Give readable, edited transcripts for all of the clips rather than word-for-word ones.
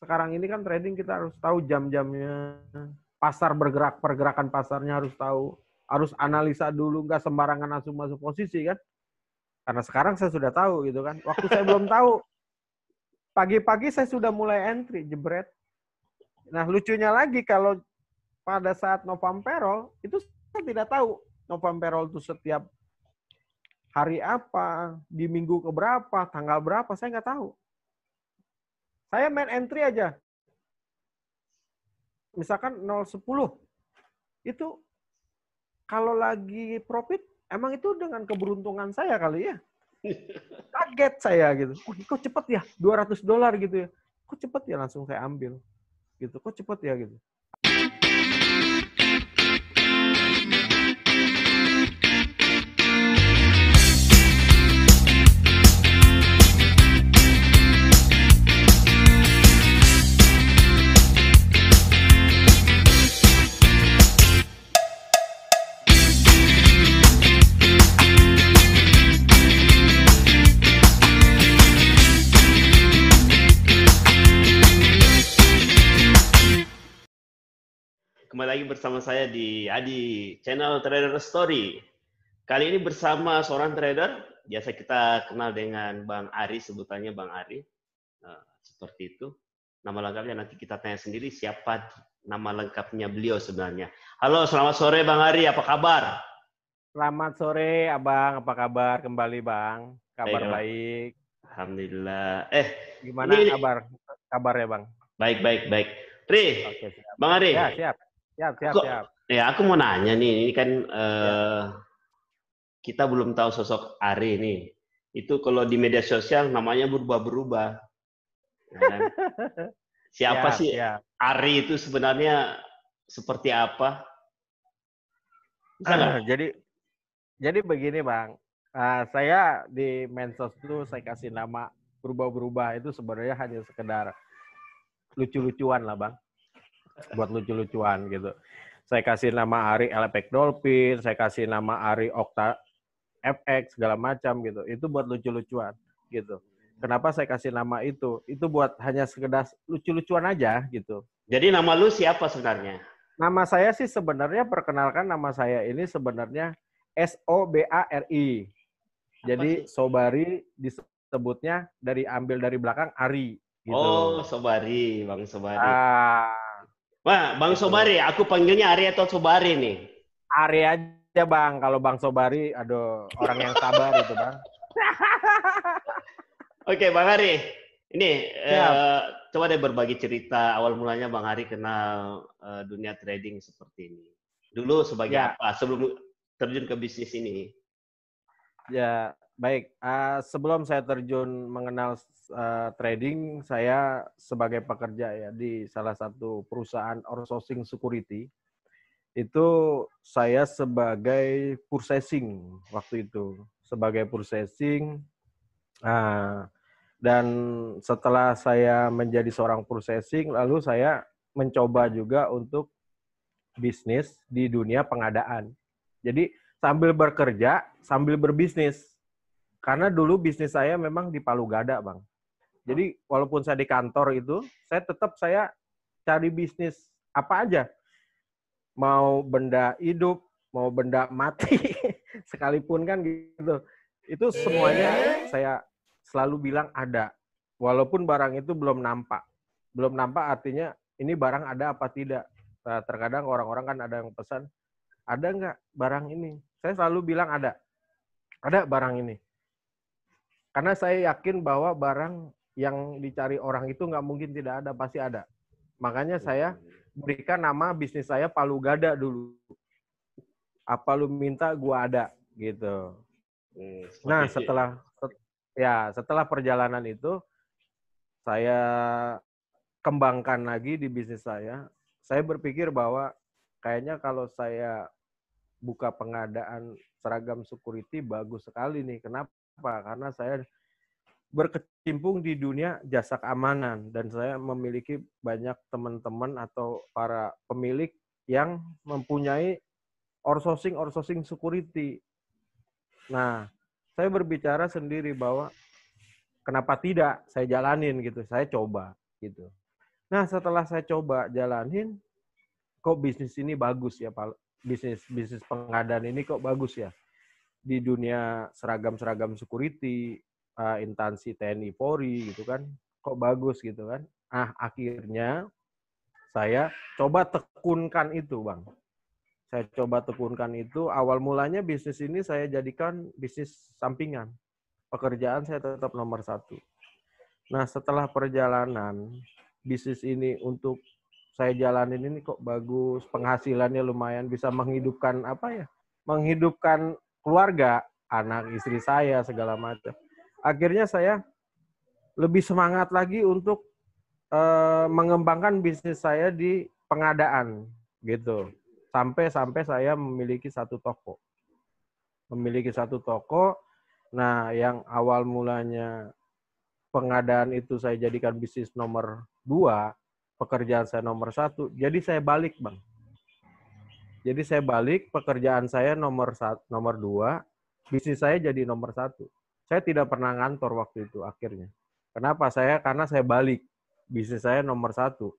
sekarang ini kan trading kita harus tahu jam-jamnya, pasar bergerak, pergerakan pasarnya harus tahu, harus analisa dulu, nggak sembarangan langsung masuk posisi kan. Karena sekarang saya sudah tahu gitu kan. Waktu saya belum tahu, pagi-pagi saya sudah mulai entry, jebret. Nah lucunya lagi kalau pada saat November Payroll, itu saya tidak tahu November Payroll itu setiap hari apa, di minggu keberapa, tanggal berapa, saya nggak tahu. Saya main entry aja. Misalkan 010. Itu kalau lagi profit, emang itu dengan keberuntungan saya kali ya. Kaget saya gitu. Oh, kok cepet ya? $200 gitu ya. Kok cepet ya, langsung saya ambil. Gitu. Kok cepet ya gitu. Kembali lagi bersama saya di Adi Channel Trader Story. Kali ini bersama seorang trader, biasa kita kenal dengan Bang Ari, sebutannya Bang Ari. Seperti itu. Nama lengkapnya nanti kita tanya sendiri siapa nama lengkapnya beliau sebenarnya. Halo, selamat sore Bang Ari, apa kabar? Selamat sore Abang, apa kabar kembali Bang? Kabar baik. Alhamdulillah. Gimana kabarnya Bang? Baik. Ri, Oke, siap. Bang Ari. Ya, siap. Ya, aku mau nanya nih, ini kan kita belum tahu sosok Ari nih. Itu kalau di media sosial namanya berubah-berubah. Ya kan? Siapa sih Ari itu sebenarnya seperti apa? Jadi begini Bang, saya di medsos itu saya kasih nama berubah-berubah itu sebenarnya hanya sekedar lucu-lucuan lah Bang. Buat lucu-lucuan gitu. Saya kasih nama Ari Elepek Dolphin, saya kasih nama Ari Okta FX segala macam gitu. Itu buat lucu-lucuan gitu. Kenapa saya kasih nama itu? Itu buat hanya sekedar lucu-lucuan aja gitu. Jadi nama lu siapa sebenarnya? Nama saya sih sebenarnya, perkenalkan nama saya ini sebenarnya Sobari. Jadi Sobari disebutnya ambil dari belakang Ari gitu. Oh, Sobari, Bang Sobari. Wah, Bang gitu. Sobari, aku panggilnya Ari atau Sobari nih? Ari aja Bang, kalau Bang Sobari, aduh, orang yang sabar itu Bang. Oke, Bang Ari, ini coba deh berbagi cerita awal mulanya Bang Ari kenal dunia trading seperti ini. Dulu sebagai apa sebelum terjun ke bisnis ini? Ya, baik. Sebelum saya terjun mengenal trading, saya sebagai pekerja ya di salah satu perusahaan outsourcing security. Itu saya sebagai purchasing waktu itu. Sebagai purchasing. Dan setelah saya menjadi seorang purchasing, lalu saya mencoba juga untuk bisnis di dunia pengadaan. Jadi sambil bekerja, sambil berbisnis. Karena dulu bisnis saya memang di Palu Gada, Bang. Jadi walaupun saya di kantor itu, saya cari bisnis apa aja. Mau benda hidup, mau benda mati, sekalipun kan gitu. Itu semuanya saya selalu bilang ada. Walaupun barang itu belum nampak. Belum nampak artinya ini barang ada apa tidak. Nah, terkadang orang-orang kan ada yang pesan, ada nggak barang ini? Saya selalu bilang ada barang ini. Karena saya yakin bahwa barang yang dicari orang itu nggak mungkin tidak ada, pasti ada. Makanya saya berikan nama bisnis saya Palu Gada dulu. Apa lu minta, gua ada, gitu. Nah, setelah perjalanan itu, saya kembangkan lagi di bisnis saya. Saya berpikir bahwa kayaknya kalau saya buka pengadaan seragam security bagus sekali nih. Kenapa? Karena saya berkecimpung di dunia jasa keamanan dan saya memiliki banyak teman-teman atau para pemilik yang mempunyai outsourcing security. Nah, saya berbicara sendiri bahwa kenapa tidak saya jalanin gitu, saya coba gitu. Nah, setelah saya coba jalanin, kok bisnis ini bagus ya, Pak. Bisnis pengadaan ini kok bagus ya. Di dunia seragam-seragam security, instansi TNI Polri gitu kan, kok bagus gitu kan. Akhirnya saya coba tekunkan itu, Bang. Saya coba tekunkan itu, awal mulanya bisnis ini saya jadikan bisnis sampingan. Pekerjaan saya tetap nomor satu. Nah, setelah perjalanan, bisnis ini untuk saya jalanin ini kok bagus, penghasilannya lumayan, bisa menghidupkan menghidupkan keluarga, anak, istri saya, segala macam. Akhirnya saya lebih semangat lagi untuk mengembangkan bisnis saya di pengadaan, gitu. Sampai saya memiliki satu toko. Nah, yang awal mulanya pengadaan itu saya jadikan bisnis nomor 2, pekerjaan saya nomor 1, jadi saya balik, Bang. Jadi saya balik, pekerjaan saya nomor 2, bisnis saya jadi nomor 1. Saya tidak pernah ngantor waktu itu akhirnya. Kenapa? Karena saya balik, bisnis saya nomor 1.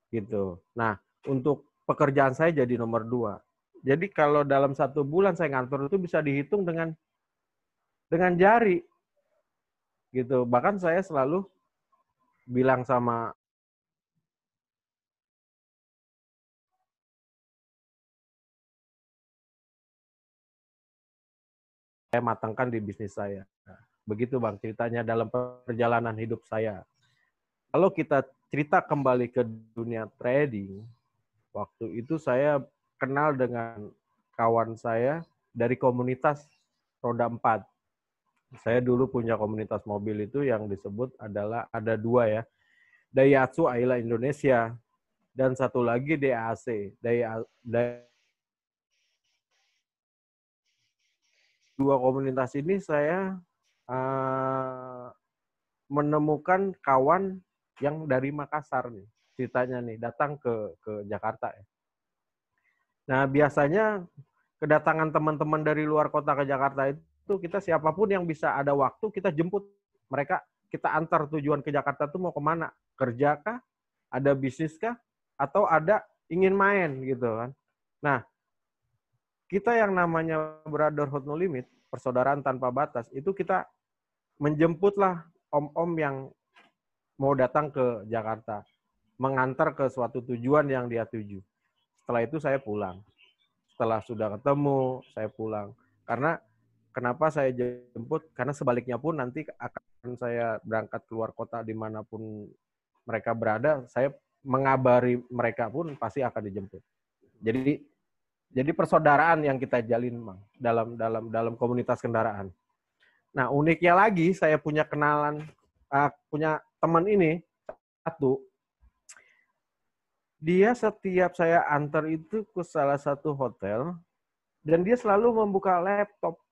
Gitu. Nah, untuk pekerjaan saya jadi nomor 2. Jadi kalau dalam 1 bulan saya ngantor itu bisa dihitung dengan jari. Gitu. Bahkan saya selalu bilang sama saya matangkan di bisnis saya. Begitu, Bang, ceritanya dalam perjalanan hidup saya. Kalau kita cerita kembali ke dunia trading, waktu itu saya kenal dengan kawan saya dari komunitas roda 4. Saya dulu punya komunitas mobil itu yang disebut adalah, ada 2 ya, Daihatsu Ayla Indonesia, dan satu lagi DAC. Dua komunitas ini saya menemukan kawan yang dari Makassar nih, ceritanya nih, datang ke Jakarta ya. Nah, biasanya kedatangan teman-teman dari luar kota ke Jakarta itu, kita siapapun yang bisa ada waktu, kita jemput mereka, kita antar tujuan ke Jakarta itu mau kemana? Kerja kah? Ada bisnis kah? Atau ada ingin main gitu kan? Nah, kita yang namanya Brotherhood No Limit, persaudaraan tanpa batas, itu kita menjemputlah om-om yang mau datang ke Jakarta, mengantar ke suatu tujuan yang dia tuju. Setelah itu saya pulang. Setelah sudah ketemu, saya pulang. Karena kenapa saya jemput? Karena sebaliknya pun nanti akan saya berangkat keluar kota dimanapun mereka berada, saya mengabari mereka pun pasti akan dijemput. Jadi persaudaraan yang kita jalin, Bang, dalam komunitas kendaraan. Nah, uniknya lagi, saya punya kenalan, punya teman ini satu. Dia setiap saya antar itu ke salah satu hotel, dan dia selalu membuka laptop.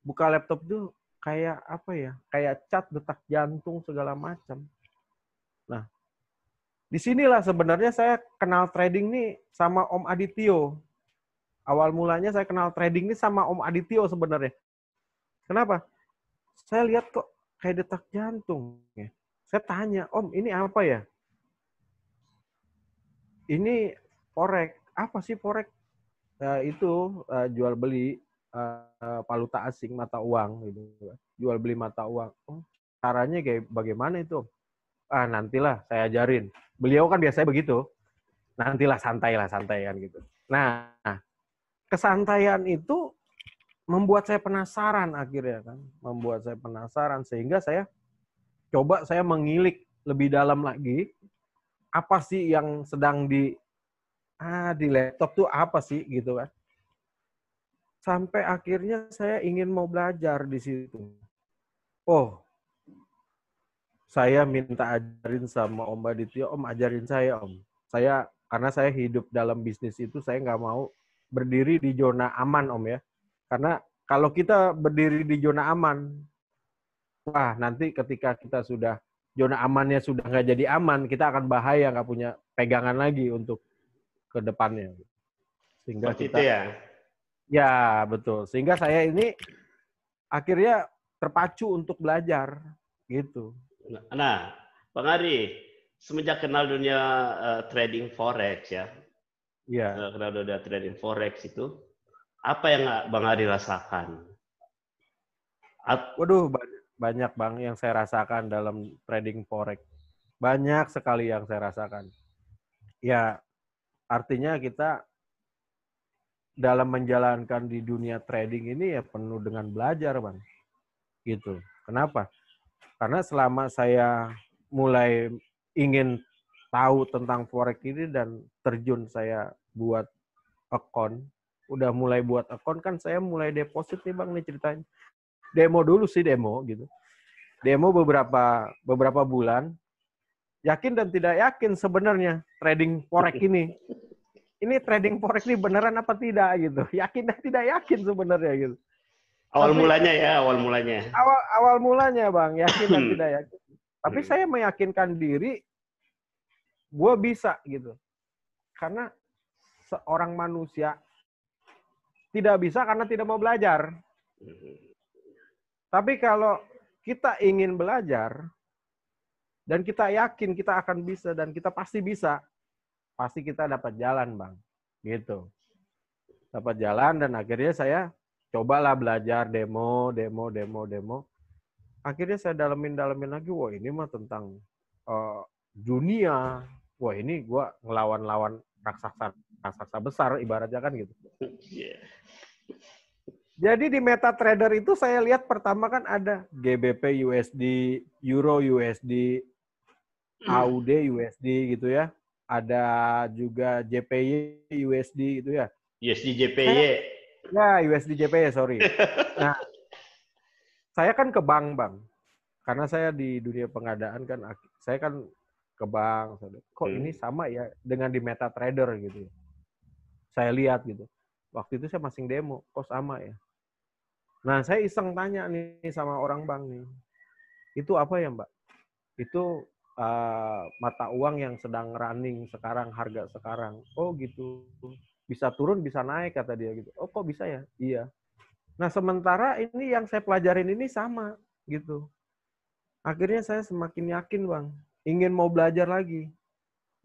Buka laptop itu kayak apa ya? Kayak cat, detak jantung, segala macam. Nah, disinilah sebenarnya saya kenal trading nih sama Om Adityo. Awal mulanya saya kenal trading nih sama Om Adityo sebenarnya. Kenapa? Saya lihat kok kayak detak jantung. Saya tanya, Om, ini apa ya? Ini forex. Apa sih forex? Itu jual beli valuta asing, mata uang gitu. Jual beli mata uang. Oh, caranya kayak bagaimana itu? Nantilah saya ajarin. Beliau kan biasanya begitu. Nantilah, santai kan gitu. Nah, kesantaian itu membuat saya penasaran akhirnya kan. Membuat saya penasaran sehingga saya coba saya mengilik lebih dalam lagi, apa sih yang sedang di laptop tuh apa sih gitu kan. Sampai akhirnya saya ingin mau belajar di situ. Oh, saya minta ajarin sama Om Adityo, Om ajarin saya, Om. Karena saya hidup dalam bisnis itu, saya nggak mau berdiri di zona aman, Om ya. Karena kalau kita berdiri di zona aman, wah nanti ketika kita sudah, zona amannya sudah nggak jadi aman, kita akan bahaya, nggak punya pegangan lagi untuk ke depannya. Sehingga Seperti kita, itu ya? ya betul. Sehingga saya ini akhirnya terpacu untuk belajar, gitu. Nah, Bang Ari, semenjak kenal dunia trading forex ya, Iya. kenal dunia trading forex itu, apa yang Bang Ari rasakan? Waduh, banyak Bang yang saya rasakan dalam trading forex. Banyak sekali yang saya rasakan. Ya, artinya kita dalam menjalankan di dunia trading ini ya penuh dengan belajar, Bang. Gitu. Kenapa? Karena selama saya mulai ingin tahu tentang forex ini dan terjun saya buat account, udah mulai buat account kan saya mulai deposit nih Bang nih ceritanya. Demo dulu sih demo gitu. Demo beberapa bulan, yakin dan tidak yakin sebenarnya trading forex ini. Ini trading forex ini beneran apa tidak gitu. Yakin dan tidak yakin sebenarnya gitu. Awal Tapi mulanya ya, awal mulanya. awal mulanya Bang, yakin dan tidak yakin. Tapi Hmm. saya meyakinkan diri gue bisa gitu. Karena seorang manusia tidak bisa karena tidak mau belajar. Tapi kalau kita ingin belajar dan kita yakin kita akan bisa dan kita pasti bisa, pasti kita dapat jalan, Bang. Gitu. Dapat jalan dan akhirnya saya cobalah belajar demo. Akhirnya saya dalemin lagi, wah ini mah tentang dunia. Wah ini gue ngelawan raksasa besar ibaratnya kan gitu. Yeah. Jadi di MetaTrader itu saya lihat pertama kan ada GBP USD, Euro USD, AUD USD gitu ya. Ada juga JPY USD gitu ya. USD JPY. Ya, USD JPY, sorry. Nah, saya kan ke bank, Bang. Karena saya di dunia pengadaan kan, saya kan ke bank. Kok ini sama ya dengan di MetaTrader gitu. Saya lihat gitu. Waktu itu saya masih demo, kok sama ya. Nah, saya iseng tanya nih sama orang bank nih. Itu apa ya, Mbak? Itu mata uang yang sedang running sekarang, harga sekarang. Oh gitu. Bisa turun, bisa naik, kata dia gitu. Oh kok bisa ya? Iya. Nah sementara ini yang saya pelajarin ini sama gitu. Akhirnya saya semakin yakin Bang. Ingin mau belajar lagi.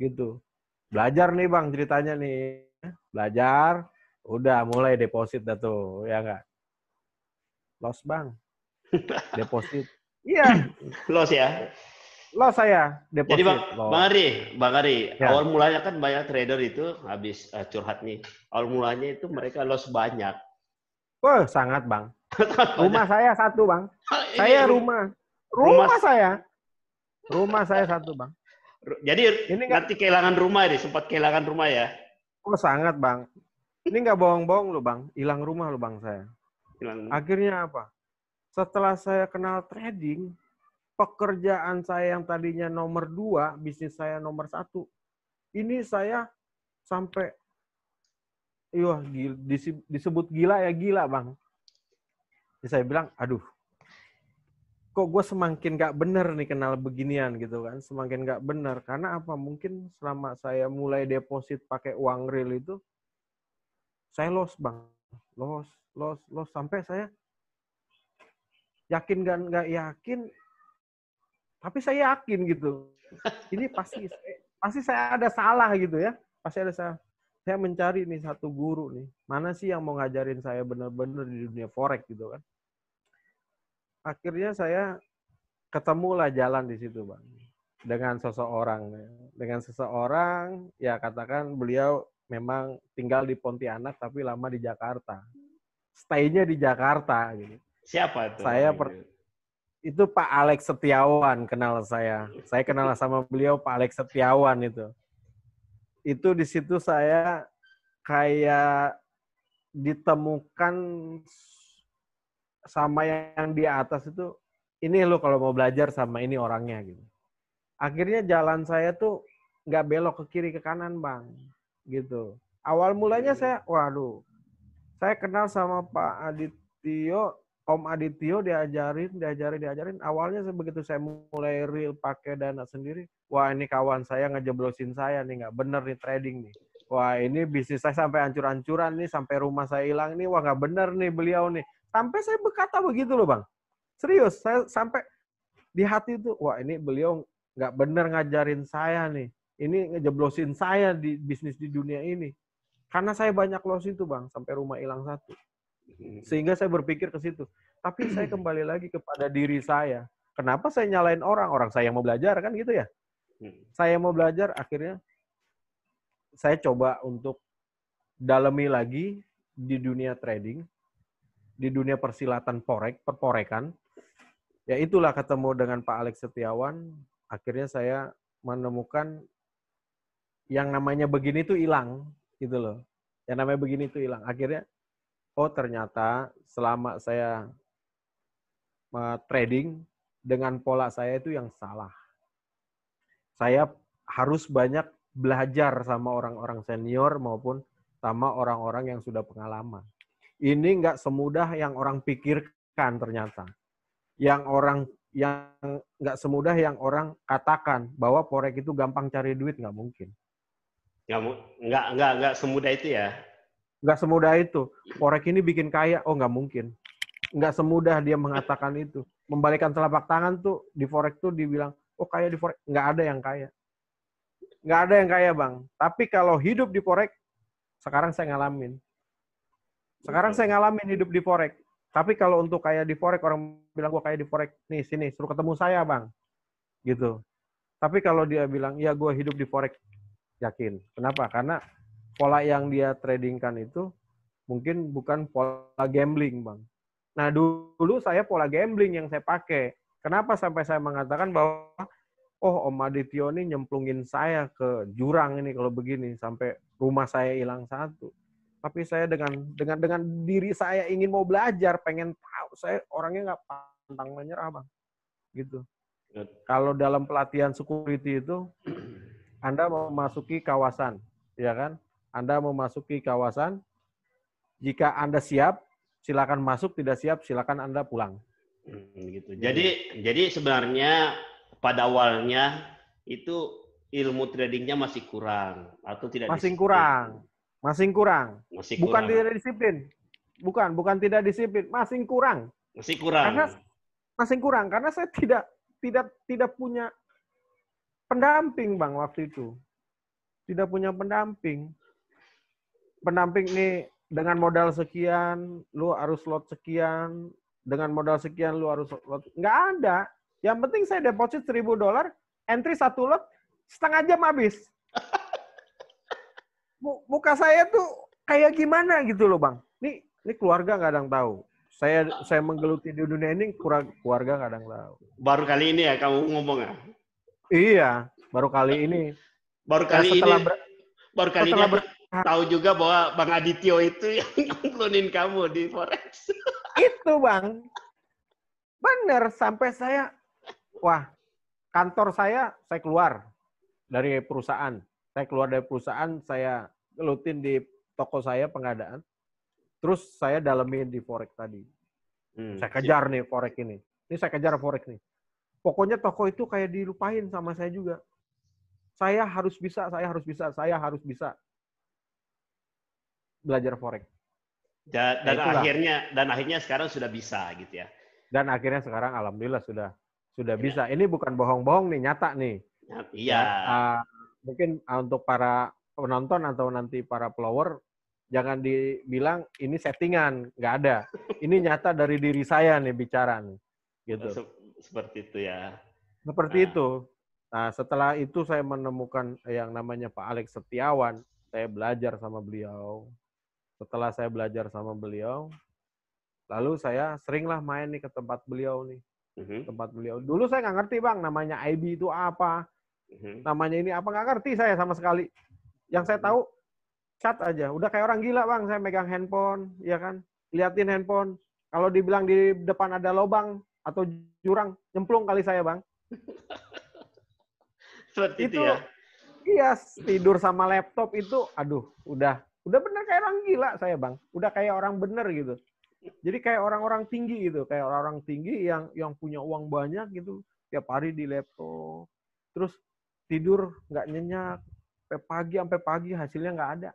Gitu. Belajar nih Bang ceritanya nih. Belajar. Udah mulai deposit dah tuh. Ya nggak? Loss Bang. Deposit. Iya. Loss ya. Loss saya. Deposit. Jadi Bang Ari, ya. awal mulanya kan banyak trader itu habis curhat nih. Awal mulanya itu mereka loss banyak. Wah, sangat Bang. Rumah saya satu Bang. Saya rumah saya. Rumah saya satu Bang. Jadi ini nanti kehilangan rumah ini, sempat kehilangan rumah ya? Oh sangat Bang. Ini nggak bohong-bohong loh Bang. Hilang rumah loh Bang saya. Akhirnya apa? Setelah saya kenal trading, pekerjaan saya yang tadinya nomor 2, bisnis saya nomor 1. Ini saya sampai disebut gila ya gila Bang. Jadi saya bilang, aduh, kok gue semakin gak bener nih kenal beginian gitu kan. Semakin gak bener. Karena apa? Mungkin selama saya mulai deposit pakai uang real itu, saya loss Bang. Loss. Sampai saya yakin gak yakin, tapi saya yakin gitu. Ini pasti saya ada salah gitu ya. Pasti ada salah. Saya mencari nih satu guru nih. Mana sih yang mau ngajarin saya benar-benar di dunia forex gitu kan. Akhirnya saya ketemulah jalan di situ Bang. Dengan seseorang, ya katakan beliau memang tinggal di Pontianak tapi lama di Jakarta. Stay-nya di Jakarta gitu. Siapa itu? Itu Pak Alex Setiawan kenal saya. Saya kenal sama beliau Pak Alex Setiawan itu. Itu di situ saya kayak ditemukan sama yang di atas itu, ini lo kalau mau belajar sama ini orangnya gitu. Akhirnya jalan saya tuh nggak belok ke kiri ke kanan Bang, gitu. Awal mulanya saya kenal sama Pak Adityo, Om Adityo diajarin. Awalnya begitu saya mulai real pakai dana sendiri, wah ini kawan saya ngejeblosin saya nih, nggak bener nih trading nih. Wah ini bisnis saya sampai hancur-hancuran nih, sampai rumah saya hilang nih, wah nggak bener nih beliau nih. Sampai saya berkata begitu loh Bang. Serius, saya sampai di hati itu, wah ini beliau nggak bener ngajarin saya nih. Ini ngejeblosin saya di bisnis di dunia ini. Karena saya banyak loss itu, Bang, sampai rumah hilang satu. Sehingga saya berpikir ke situ. Tapi saya kembali lagi kepada diri saya. Kenapa saya nyalain orang? Orang saya yang mau belajar, kan gitu ya? Saya mau belajar, akhirnya saya coba untuk dalami lagi di dunia trading, di dunia persilatan perporekan. Ya itulah ketemu dengan Pak Alex Setiawan, akhirnya saya menemukan yang namanya begini tuh hilang, gitu loh. Yang namanya begini tuh hilang. Akhirnya, oh ternyata selama saya trading dengan pola saya itu yang salah. Saya harus banyak belajar sama orang-orang senior maupun sama orang-orang yang sudah pengalaman. Ini nggak semudah yang orang pikirkan ternyata. Yang nggak semudah yang orang katakan bahwa forex itu gampang cari duit, nggak mungkin. Nggak semudah itu ya. Nggak semudah itu. Forex ini bikin kaya, oh nggak mungkin. Nggak semudah dia mengatakan itu. Membalikkan telapak tangan tuh di forex tuh dibilang, oh kaya di forex. Nggak ada yang kaya. Nggak ada yang kaya, Bang. Tapi kalau hidup di forex, sekarang saya ngalamin. Sekarang saya ngalamin hidup di forex. Tapi kalau untuk kaya di forex, orang bilang gua kaya di forex, nih sini suruh ketemu saya, Bang. Gitu. Tapi kalau dia bilang, ya gua hidup di forex, yakin. Kenapa? Karena pola yang dia tradingkan itu mungkin bukan pola gambling, Bang. Nah, dulu saya pola gambling yang saya pakai. Kenapa sampai saya mengatakan bahwa oh, Om Adityo ini nyemplungin saya ke jurang ini kalau begini sampai rumah saya hilang satu. Tapi saya dengan diri saya ingin mau belajar, pengen tahu, saya orangnya nggak pantang menyerah, Bang. Gitu. Kalau dalam pelatihan security itu, Anda memasuki kawasan, ya kan? Anda memasuki kawasan, jika Anda siap, silakan masuk, tidak siap, silakan Anda pulang. Gitu. Jadi sebenarnya pada awalnya itu ilmu tradingnya masih kurang atau tidak masih kurang. Bukan tidak disiplin. Bukan tidak disiplin, masih kurang. Karena masih kurang karena saya tidak punya pendamping, Bang, waktu itu. Tidak punya pendamping. Pendamping nih dengan modal sekian, lu harus lot sekian, dengan modal sekian lu harus lot. Nggak ada. Yang penting saya deposit $1.000, entry 1 lot, setengah jam habis. Muka saya tuh kayak gimana gitu loh, Bang. Ini keluarga nggak ada yang tahu. Saya menggeluti di dunia ini, keluarga nggak ada yang tahu. Baru kali ini ya kamu ngomong ya? Iya, baru kali ini. Baru kali ini aku tahu juga bahwa Bang Adityo itu yang nyemplonin kamu di forex. Itu, Bang. Bener, sampai saya, wah, kantor saya keluar dari perusahaan. Saya keluar dari perusahaan, saya gelutin di toko saya pengadaan. Terus saya dalemin di forex tadi. Saya kejar nih forex ini. Ini saya kejar forex nih. Pokoknya toko itu kayak dilupain sama saya juga. Saya harus bisa belajar forex. Dan akhirnya sekarang sudah bisa gitu ya. Dan akhirnya sekarang alhamdulillah sudah bisa. Ini bukan bohong-bohong nih, nyata nih. Iya. Mungkin untuk para penonton atau nanti para follower, jangan dibilang ini settingan, nggak ada. Ini nyata dari diri saya nih bicara nih. Gitu. Seperti itu ya. Seperti itu. Nah, setelah itu saya menemukan yang namanya Pak Alex Setiawan. Saya belajar sama beliau. Setelah saya belajar sama beliau, lalu saya seringlah main nih ke tempat beliau nih. Tempat beliau. Dulu saya nggak ngerti, Bang, namanya IB itu apa. Namanya ini apa, nggak ngerti saya sama sekali. Yang saya tahu, chat aja. Udah kayak orang gila, Bang. Saya megang handphone, ya kan. Liatin handphone. Kalau dibilang di depan ada lubang atau jurang, nyemplung kali saya, Bang. Seperti itu ya? Iya, tidur sama laptop itu, aduh, udah bener kayak orang gila saya, Bang. Udah kayak orang bener gitu. Jadi kayak orang-orang tinggi gitu, kayak orang-orang tinggi yang punya uang banyak gitu, tiap hari di laptop. Terus tidur nggak nyenyak, sampai pagi hasilnya nggak ada.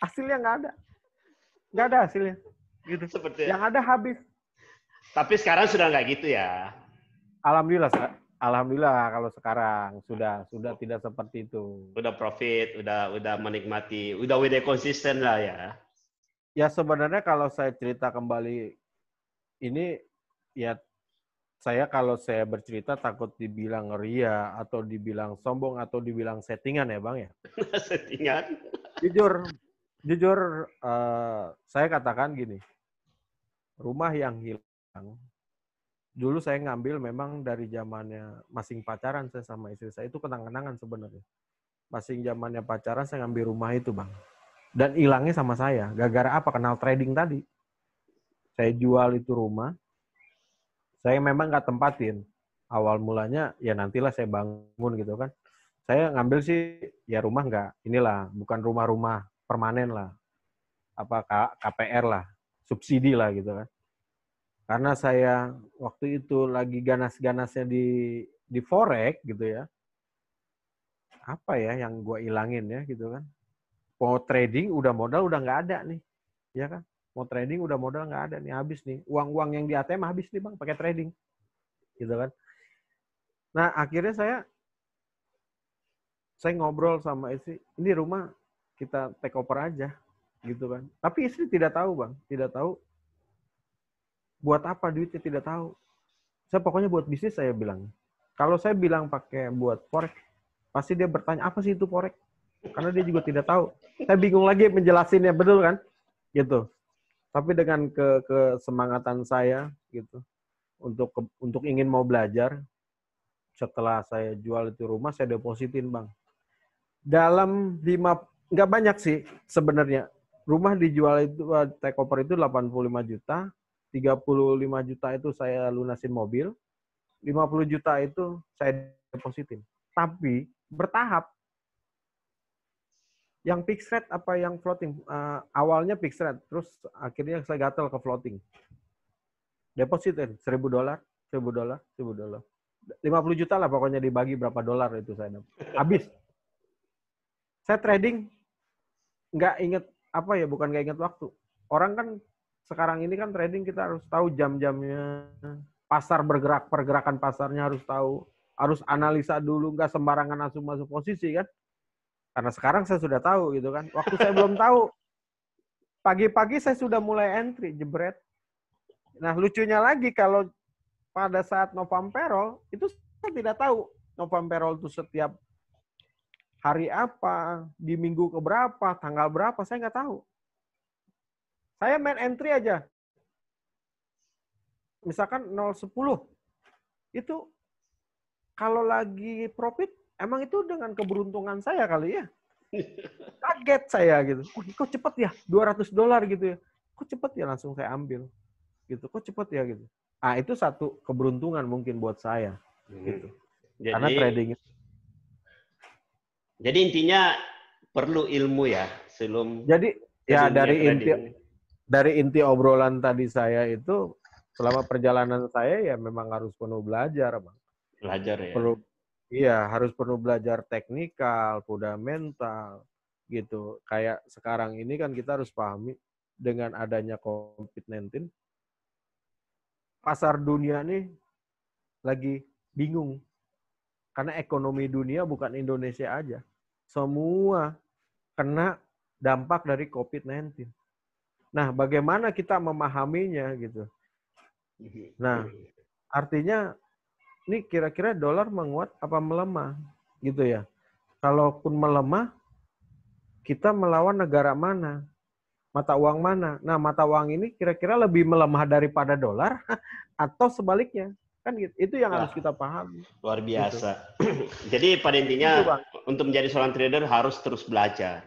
Hasilnya nggak ada hasilnya. Gitu. Seperti yang ada habis. Tapi sekarang sudah nggak gitu ya? Alhamdulillah, alhamdulillah kalau sekarang sudah tidak seperti itu. Udah profit, udah menikmati, udah konsisten lah ya. Ya sebenarnya kalau saya cerita kembali ini, ya saya kalau saya bercerita takut dibilang ria atau dibilang sombong atau dibilang settingan ya Bang ya. Settingan. Jujur saya katakan gini, rumah yang hilang, dulu saya ngambil memang dari zamannya masing pacaran saya sama istri saya, itu kenang-kenangan sebenarnya. Masing zamannya pacaran saya ngambil rumah itu Bang. Dan hilangnya sama saya, gara-gara apa? Kenal trading tadi. Saya jual itu rumah, saya memang nggak tempatin. Awal mulanya ya nantilah saya bangun gitu kan. Saya ngambil sih ya rumah nggak, inilah bukan rumah-rumah permanen lah, apa KPR lah, subsidi lah gitu kan. Karena saya waktu itu lagi ganas-ganasnya di forex gitu ya. Apa ya yang gue ilangin ya gitu kan. Mau trading udah modal udah nggak ada nih, ya kan? Mau trading udah modal nggak ada nih, habis nih. Uang-uang yang di ATM habis nih Bang, pakai trading. Gitu kan. Nah, akhirnya saya ngobrol sama istri, ini rumah kita take over aja, gitu kan. Tapi istri tidak tahu Bang, tidak tahu buat apa duitnya, tidak tahu. Saya pokoknya buat bisnis saya bilang. Kalau saya bilang pakai buat forex, pasti dia bertanya, apa sih itu forex? Karena dia juga tidak tahu. Saya bingung lagi menjelasinnya, betul kan? Gitu. Tapi dengan kesemangatan saya gitu untuk ingin mau belajar, setelah saya jual itu rumah, saya depositin Bang. Dalam nggak banyak sih sebenarnya. Rumah dijual itu, take over itu 85 juta, 35 juta itu saya lunasin mobil, 50 juta itu saya depositin. Tapi bertahap. Yang fixed rate apa yang floating? Awalnya fixed rate, terus akhirnya saya gatel ke floating. Depositin $1.000, $1.000, $1.000. 50 juta lah pokoknya, dibagi berapa dolar itu saya dapat. Habis. Saya trading nggak inget apa ya, bukan nggak inget waktu. Orang kan sekarang ini kan trading kita harus tahu jam-jamnya, pasar bergerak, pergerakan pasarnya harus tahu, harus analisa dulu, nggak sembarangan langsung masuk posisi kan. Karena sekarang saya sudah tahu gitu kan. Waktu saya belum tahu, pagi-pagi saya sudah mulai entry, jebret. Nah lucunya lagi kalau pada saat November payroll, itu saya tidak tahu November payroll itu setiap hari apa, di minggu keberapa, tanggal berapa, saya nggak tahu. Saya main entry aja. Misalkan 010. Itu kalau lagi profit, emang itu dengan keberuntungan saya kali ya. Kaget saya gitu. Oh, kok cepet ya? $200 gitu ya. Kok cepet ya, langsung saya ambil. Gitu. Kok cepet ya gitu. Ah, itu satu keberuntungan mungkin buat saya. Gitu. Karena trading. Jadi intinya perlu ilmu ya sebelum. Jadi ya dari inti obrolan tadi saya itu, selama perjalanan saya ya memang harus penuh belajar, Bang. Belajar ya. Harus penuh belajar teknikal, fundamental, gitu. Kayak sekarang ini kan kita harus pahami dengan adanya COVID-19, pasar dunia nih lagi bingung. Karena ekonomi dunia bukan Indonesia aja. Semua kena dampak dari COVID-19. Nah, bagaimana kita memahaminya gitu. Nah, artinya ini kira-kira dolar menguat apa melemah gitu ya. Kalaupun melemah, kita melawan negara mana? Mata uang mana? Nah, mata uang ini kira-kira lebih melemah daripada dolar atau sebaliknya? Kan gitu. Itu yang harus kita pahami. Luar biasa. Gitu. Jadi pada intinya untuk menjadi seorang trader harus terus belajar.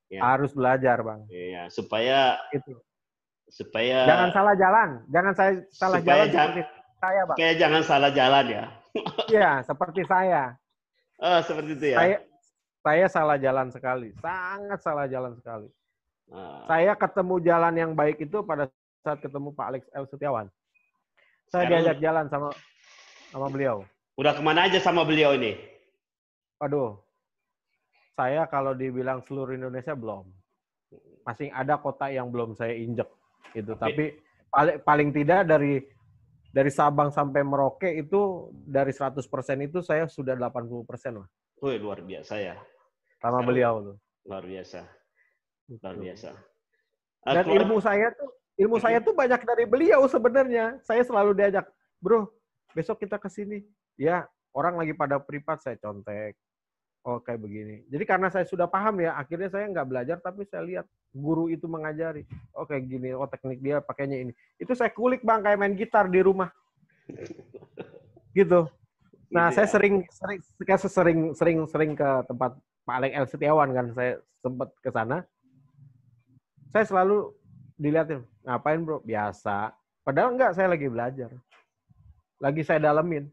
Ya. Harus belajar, Bang. Iya, supaya jangan salah jalan. Jangan saya salah jalan seperti saya, Bang. Supaya jangan salah jalan ya. Iya, seperti saya. Oh, seperti itu ya. Saya salah jalan sekali. Sangat salah jalan sekali. Saya ketemu jalan yang baik itu pada saat ketemu Pak Alex L. Setiawan. Saya diajak jalan sama beliau. Udah kemana aja sama beliau ini? Aduh, saya kalau dibilang seluruh Indonesia belum. Masih ada kota yang belum saya injek. Gitu. Tapi paling tidak dari Dari Sabang sampai Merauke itu dari 100% itu saya sudah 80% lah. Wih, luar biasa ya. Sama Sekarang beliau tuh. luar biasa. Luar Gitu. biasa. Dan ilmu saya tuh banyak dari beliau sebenarnya. Saya selalu diajak, bro, besok kita ke sini. Ya, orang lagi pada privat saya contek. Oh, kayak begini. Jadi karena saya sudah paham ya, akhirnya saya nggak belajar, tapi saya lihat guru itu mengajari. Oh, kayak gini. Oh, teknik dia pakainya ini. Itu saya kulik, Bang, kayak main gitar di rumah. Gitu. Nah, Gitu saya ya. sering ke tempat Pak Alek L. Setiawan kan. Saya sempat ke sana. Saya selalu dilihatin, ngapain bro? Biasa. Padahal enggak, saya lagi belajar. Lagi saya dalemin.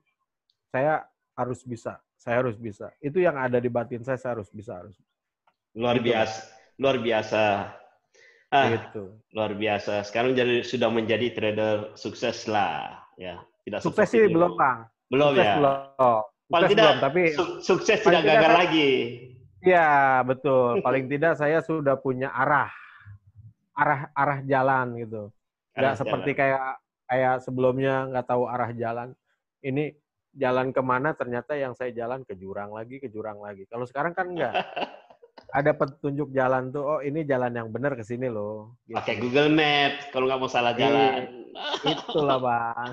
Saya harus bisa. Saya harus bisa. Itu yang ada di batin saya harus bisa. Luar Gitu, Bang. biasa. Luar biasa. Ah, Gitu. luar biasa. Sekarang sudah menjadi trader sukses lah. Ya, tidak Sukses seperti sih dulu. belum, Bang. Belum Sukses ya. belum. Paling Sukses tidak belum, tapi sukses paling tidak tidak gagal saya, lagi. ya betul. Paling tidak saya sudah punya arah jalan gitu. Nggak Arah seperti jalan. kayak sebelumnya nggak tahu arah jalan. Ini jalan kemana ternyata yang saya jalan ke jurang lagi. Kalau sekarang kan nggak. Ada petunjuk jalan tuh, oh ini jalan yang benar ke sini loh. Pakai Gitu. Google Maps kalau nggak mau salah jalan. Itulah Bang.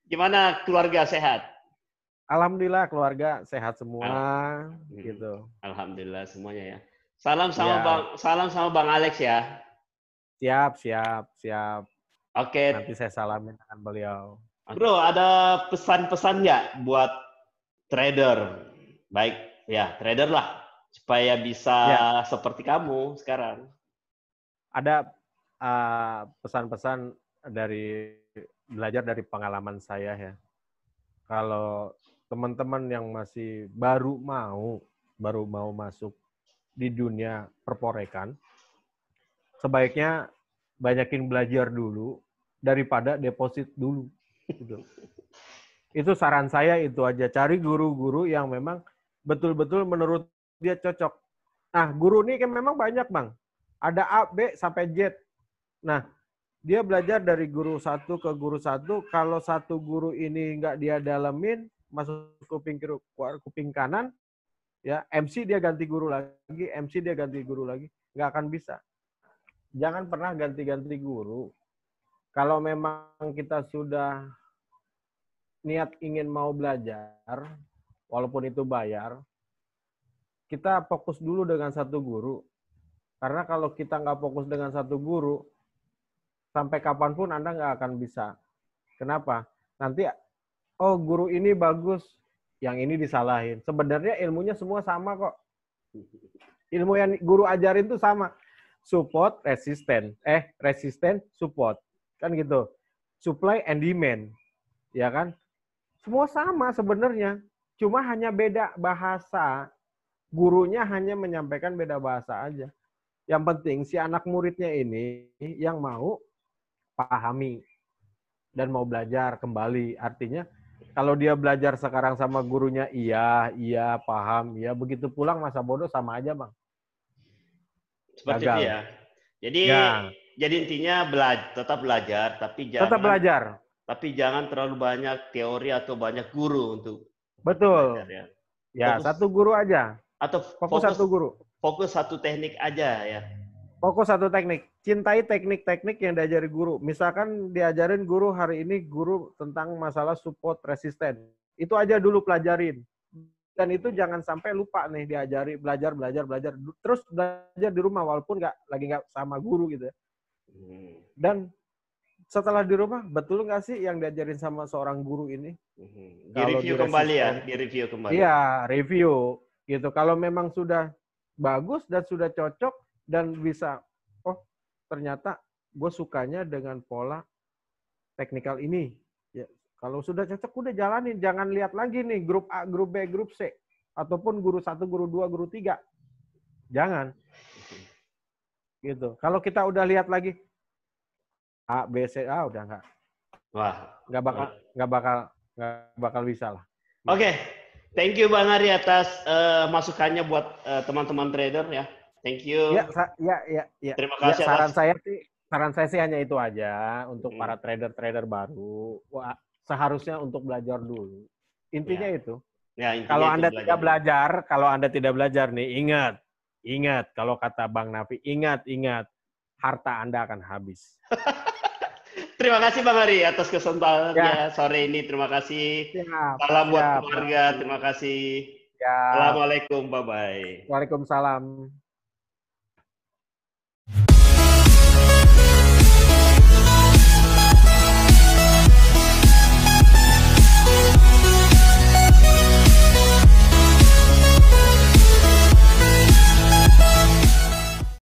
Gimana keluarga sehat? Alhamdulillah keluarga sehat semua. Al- Gitu. Alhamdulillah semuanya ya. Ya, Salam sama Bang Alex ya. siap. Oke, Nanti saya salamin dengan beliau. Bro, ada pesan-pesan nggak buat trader? Baik, ya trader lah, supaya bisa Ya, seperti kamu sekarang. ada pesan-pesan dari belajar dari pengalaman saya ya. Kalau teman-teman yang masih baru mau masuk di dunia perforekan, sebaiknya banyakin belajar dulu daripada deposit dulu. Gitu. Itu saran saya itu aja. Cari guru-guru yang memang betul-betul menurut dia cocok. Nah, guru ini kan memang banyak, Bang. Ada A, B, sampai Z. Nah, dia belajar dari guru satu ke guru satu. Kalau satu guru ini nggak dia dalemin, masuk kuping kanan, ya MC dia ganti guru lagi, nggak akan bisa. Jangan pernah ganti-ganti guru. Kalau memang kita sudah niat ingin mau belajar, walaupun itu bayar, kita fokus dulu dengan satu guru. Karena kalau kita nggak fokus dengan satu guru, sampai kapanpun Anda nggak akan bisa. Kenapa? Nanti, oh guru ini bagus, yang ini disalahin. Sebenarnya ilmunya semua sama kok. Ilmu yang guru ajarin tuh sama. Support, resisten, support. Kan gitu. Supply and demand. Ya kan? Semua sama sebenarnya. Cuma hanya beda bahasa. Gurunya hanya menyampaikan beda bahasa aja. Yang penting si anak muridnya ini yang mau pahami dan mau belajar kembali. Artinya kalau dia belajar sekarang sama gurunya iya, paham, ya begitu pulang masa bodoh sama aja, Bang. Seperti itu Gagal. ya. Jadi Ya, jadi intinya tetap belajar, tetap belajar. tapi jangan terlalu banyak teori atau banyak guru untuk belajar Betul. ya. Ya, Fokus satu guru aja. atau Fokus satu guru. fokus satu teknik aja ya. Fokus satu teknik. Cintai teknik-teknik yang diajari guru. Misalkan diajarin guru hari ini guru tentang masalah support resisten. Itu aja dulu pelajarin. Dan itu jangan sampai lupa nih diajari, belajar. Terus belajar di rumah walaupun lagi nggak sama guru gitu ya. Dan setelah di rumah, betul nggak sih yang diajarin sama seorang guru ini? Kalau Di-review kembali ya, resisten, di-review kembali. iya, review gitu. Kalau memang sudah bagus dan sudah cocok dan bisa, oh ternyata gue sukanya dengan pola teknikal ini. Ya, kalau sudah cocok udah jalanin, jangan lihat lagi nih grup A, grup B, grup C ataupun guru 1, guru 2, guru 3. Jangan. Gitu. Kalau kita udah lihat lagi A, B, C, udah nggak. Wah, nggak bakal bisa lah. Oke, thank you Bang Ari atas masukannya buat teman-teman trader ya. Thank you. Ya. Terima kasih saran atas saya sih saran saya sih hanya itu aja untuk para trader-trader baru. Wah, seharusnya untuk belajar dulu. Intinya Ya. itu. Ya, intinya Kalau itu Anda belajar tidak dulu. belajar, kalau Anda tidak belajar nih, ingat kalau kata Bang Nafi, ingat, harta Anda akan habis. Terima kasih Bang Ari atas Ya, kesempatannya sore ini. Terima kasih. siap, Salam buat siap, Bang keluarga. Nafi. Terima kasih. Siap. Assalamualaikum. Bye-bye. Waalaikumsalam.